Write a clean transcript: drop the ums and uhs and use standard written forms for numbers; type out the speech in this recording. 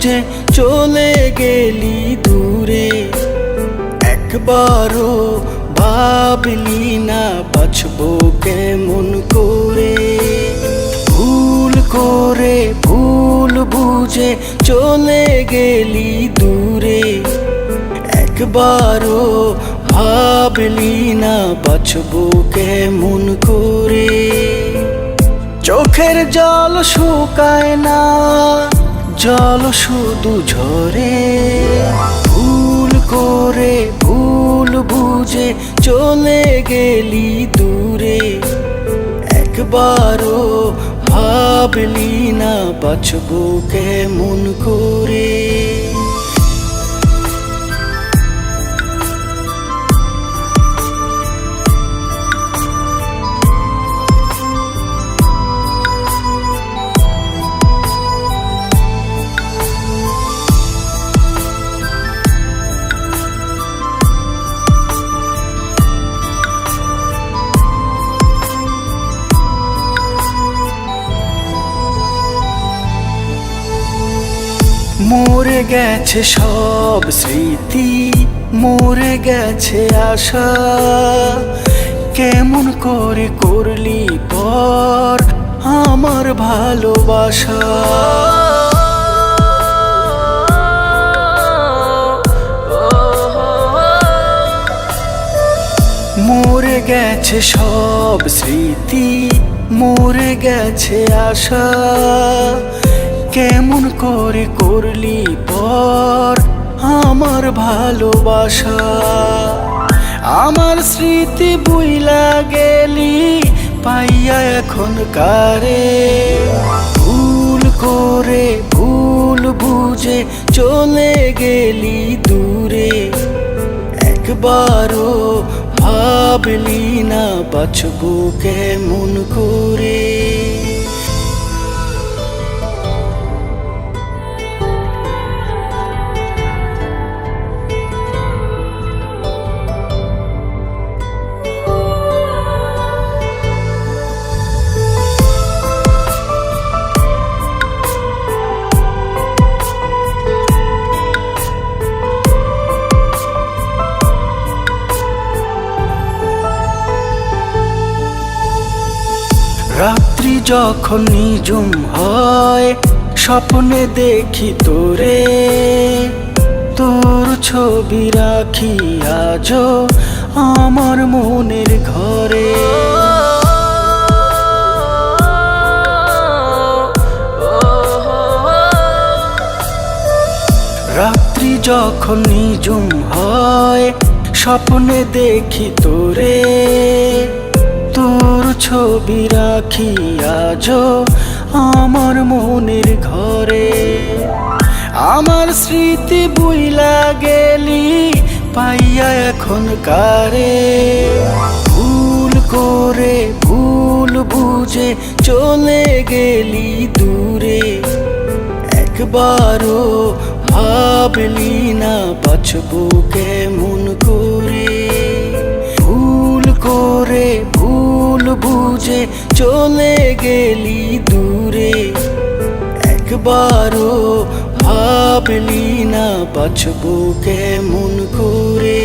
বুঝে চলে গেলি দূরে। একবারও ভাবলি না বাঁচবো কেমন করে। ভুল বুঝে চলে গেলি দূরে। একবারও ভাবলি না বাঁচবো কেমন করে। চোখের জল শুকায় না, জল শুধু ঝরে। ভুল বুঝে চলে গেলি দূরে। একবারও ভাবলি না বাঁচবো কেমন করে। মরে গেছে সব স্মৃতি, মরে গেছে আশা। কেমন করে করলি পর আমার ভালোবাসা। মরে গেছে সব স্মৃতি, মরে গেছে আশা। কেমন করে করলি পর আমার ভালোবাসা। আমার স্মৃতি বুইলা গেলি পাইয়া এখন কারে। ভুল বুঝে চলে গেলি দূরে। একবারও ভাবলি না বাঁচবো কেমন করে। রাত্রি যখন নিঝুম হয় স্বপ্নে দেখি তোরে। তোর ছবি রাখি আজও আমার মনের ঘরে। রাত্রি যখন নিঝুম হয় স্বপ্নে দেখি তোরে। তোর ছবি রাখি আজও আমার মনের ঘরে। আমার স্মৃতি বুইলা গেলি পাইয়া এখন কারে। ভুল বুঝে চলে গেলি দূরে। একবারও ভাবলি না বাঁচবো কেমন করে। ভুল বুঝে চলে গেলি দূরে। একবারও ভাবলি না বাঁচবো কেমন করে।